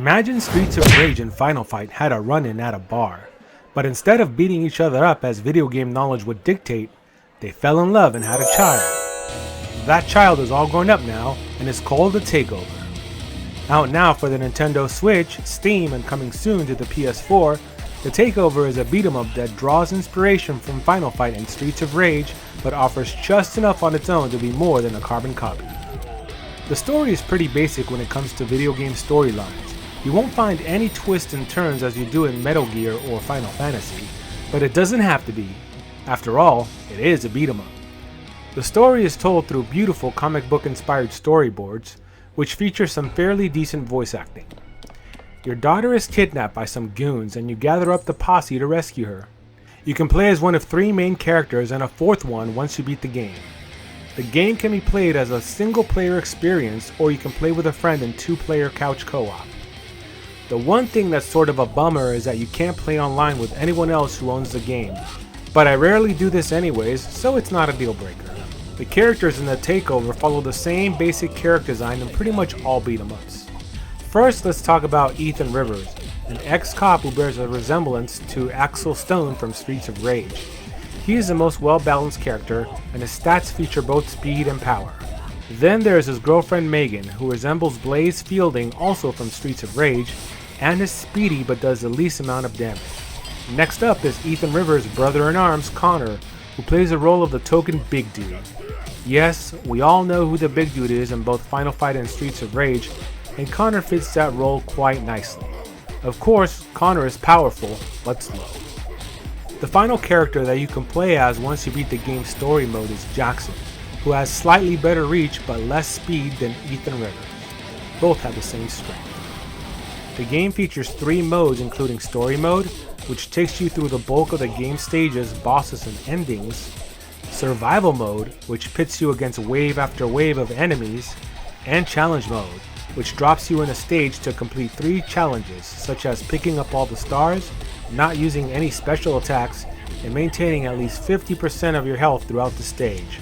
Imagine Streets of Rage and Final Fight had a run-in at a bar, but instead of beating each other up as video game knowledge would dictate, they fell in love and had a child. That child is all grown up now and is called the Takeover. Out now for the Nintendo Switch, Steam, and coming soon to the PS4, the Takeover is a beat-em-up that draws inspiration from Final Fight and Streets of Rage, but offers just enough on its own to be more than a carbon copy. The story is pretty basic when it comes to video game storylines. You won't find any twists and turns as you do in Metal Gear or Final Fantasy, but it doesn't have to be. After all, it is a beat-em-up. The story is told through beautiful comic book inspired storyboards, which feature some fairly decent voice acting. Your daughter is kidnapped by some goons and you gather up the posse to rescue her. You can play as one of 3 main characters and a 4th one once you beat the game. The game can be played as a single player experience, or you can play with a friend in 2-player couch co-op. The one thing that's sort of a bummer is that you can't play online with anyone else who owns the game, but I rarely do this anyways, so it's not a deal breaker. The characters in the Takeover follow the same basic character design in pretty much all beat-em-ups. First, let's talk about Ethan Rivers, an ex-cop who bears a resemblance to Axel Stone from Streets of Rage. He is the most well-balanced character, and his stats feature both speed and power. Then there's his girlfriend Megan, who resembles Blaze Fielding, also from Streets of Rage, and is speedy but does the least amount of damage. Next up is Ethan Rivers' brother-in-arms Connor, who plays the role of the token big dude. Yes, we all know who the big dude is in both Final Fight and Streets of Rage, and Connor fits that role quite nicely. Of course, Connor is powerful, but slow. The final character that you can play as once you beat the game's story mode is Jackson, who has slightly better reach but less speed than Ethan Rivers. Both have the same strength. The game features 3 modes, including Story Mode, which takes you through the bulk of the game stages, bosses, and endings, Survival Mode, which pits you against wave after wave of enemies, and Challenge Mode, which drops you in a stage to complete 3 challenges, such as picking up all the stars, not using any special attacks, and maintaining at least 50% of your health throughout the stage.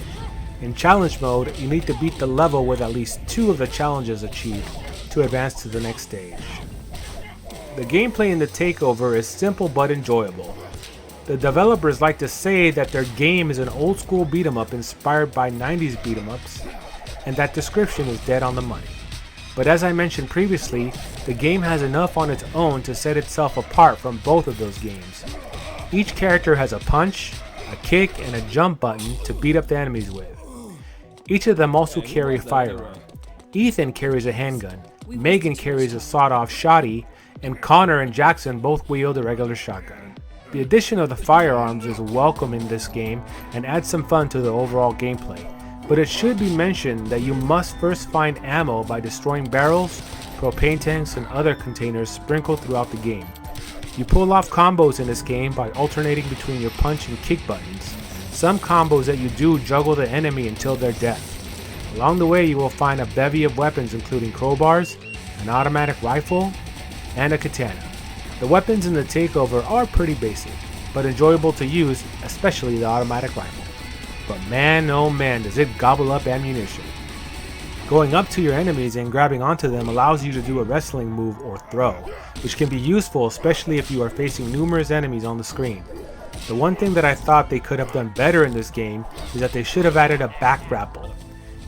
In Challenge Mode, you need to beat the level with at least 2 of the challenges achieved to advance to the next stage. The gameplay in the Takeover is simple but enjoyable. The developers like to say that their game is an old school beat 'em up inspired by 90s beat 'em ups, and that description is dead on the money. But as I mentioned previously, the game has enough on its own to set itself apart from both of those games. Each character has a punch, a kick, and a jump button to beat up the enemies with. Each of them also carry a firearm. Ethan carries a handgun, Megan carries a sawed-off shotty, and Connor and Jackson both wield a regular shotgun. The addition of the firearms is welcome in this game and adds some fun to the overall gameplay, but it should be mentioned that you must first find ammo by destroying barrels, propane tanks, and other containers sprinkled throughout the game. You pull off combos in this game by alternating between your punch and kick buttons. Some combos that you do juggle the enemy until their death. Along the way you will find a bevy of weapons including crowbars, an automatic rifle, and a katana. The weapons in the Takeover are pretty basic, but enjoyable to use, especially the automatic rifle. But man, oh man, does it gobble up ammunition. Going up to your enemies and grabbing onto them allows you to do a wrestling move or throw, which can be useful especially if you are facing numerous enemies on the screen. The one thing that I thought they could have done better in this game is that they should have added a back grapple.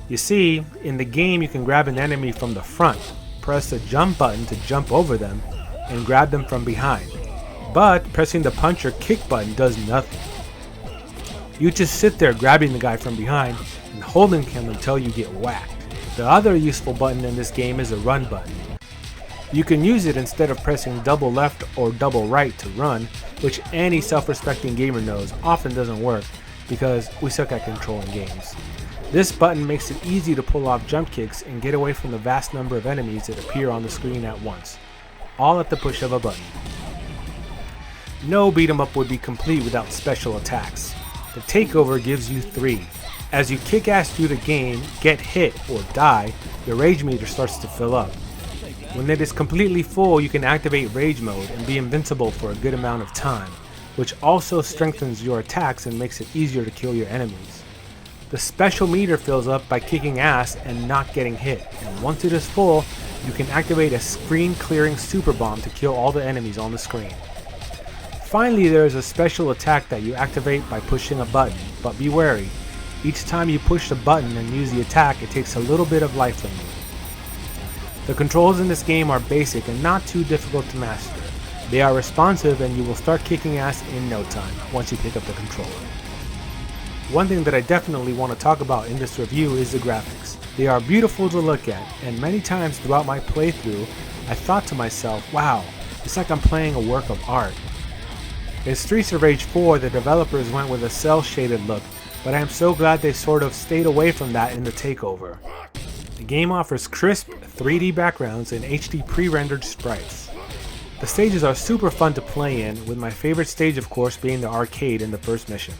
You see, in the game you can grab an enemy from the front, press the jump button to jump over them, and grab them from behind. But pressing the punch or kick button does nothing. You just sit there grabbing the guy from behind and holding him until you get whacked. The other useful button in this game is the run button. You can use it instead of pressing double left or double right to run, which any self-respecting gamer knows often doesn't work because we suck at controlling games. This button makes it easy to pull off jump kicks and get away from the vast number of enemies that appear on the screen at once, all at the push of a button. No beat 'em up would be complete without special attacks. The Takeover gives you 3. As you kick ass through the game, get hit, or die, your rage meter starts to fill up. When it is completely full, you can activate Rage Mode and be invincible for a good amount of time, which also strengthens your attacks and makes it easier to kill your enemies. The special meter fills up by kicking ass and not getting hit, and once it is full, you can activate a screen clearing super bomb to kill all the enemies on the screen. Finally, there is a special attack that you activate by pushing a button, but be wary. Each time you push the button and use the attack, it takes a little bit of life from you. The controls in this game are basic and not too difficult to master. They are responsive and you will start kicking ass in no time once you pick up the controller. One thing that I definitely want to talk about in this review is the graphics. They are beautiful to look at, and many times throughout my playthrough, I thought to myself, wow, it's like I'm playing a work of art. In Streets of Rage 4, the developers went with a cel-shaded look, but I am so glad they sort of stayed away from that in the Takeover. The game offers crisp 3D backgrounds and HD pre-rendered sprites. The stages are super fun to play in, with my favorite stage of course being the arcade in the first mission.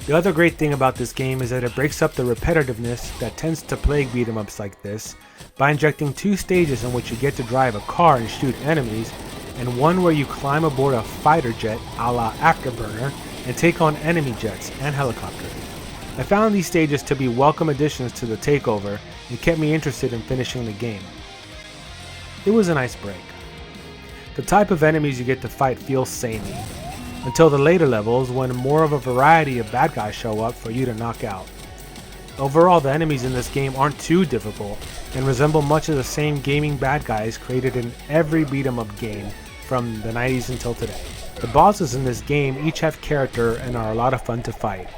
The other great thing about this game is that it breaks up the repetitiveness that tends to plague beat 'em ups like this by injecting 2 stages in which you get to drive a car and shoot enemies, and one where you climb aboard a fighter jet a la Afterburner and take on enemy jets and helicopters. I found these stages to be welcome additions to the Takeover and kept me interested in finishing the game. It was a nice break. The type of enemies you get to fight feels samey, until the later levels when more of a variety of bad guys show up for you to knock out. Overall, the enemies in this game aren't too difficult and resemble much of the same gaming bad guys created in every beat 'em up game from the 90s until today. The bosses in this game each have character and are a lot of fun to fight.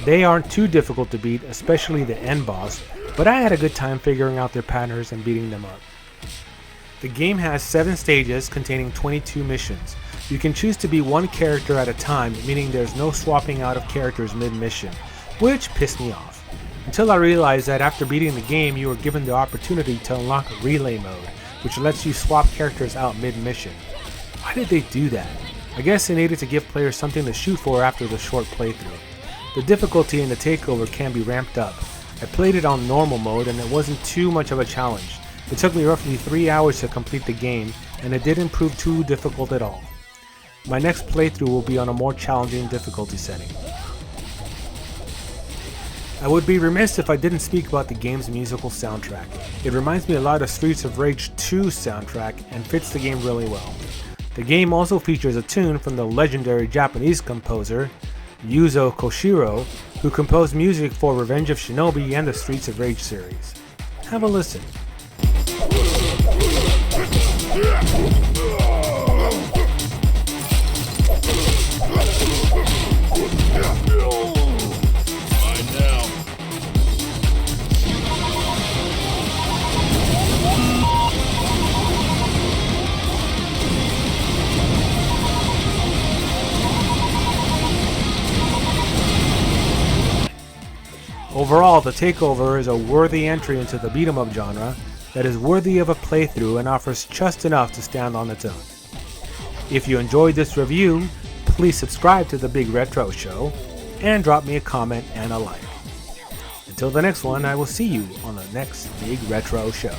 They aren't too difficult to beat, especially the end boss, but I had a good time figuring out their patterns and beating them up. The game has 7 stages containing 22 missions. You can choose to be one character at a time, meaning there's no swapping out of characters mid-mission, which pissed me off. Until I realized that after beating the game, you were given the opportunity to unlock relay mode, which lets you swap characters out mid-mission. Why did they do that? I guess they needed to give players something to shoot for after the short playthrough. The difficulty in the Takeover can be ramped up. I played it on normal mode and it wasn't too much of a challenge. It took me roughly 3 hours to complete the game, and it didn't prove too difficult at all. My next playthrough will be on a more challenging difficulty setting. I would be remiss if I didn't speak about the game's musical soundtrack. It reminds me a lot of Streets of Rage 2's soundtrack and fits the game really well. The game also features a tune from the legendary Japanese composer Yuzo Koshiro, who composed music for Revenge of Shinobi and the Streets of Rage series. Have a listen. Overall, the Takeover is a worthy entry into the beat 'em up genre that is worthy of a playthrough and offers just enough to stand on its own. If you enjoyed this review, please subscribe to The Big Retro Show and drop me a comment and a like. Until the next one, I will see you on the next Big Retro Show.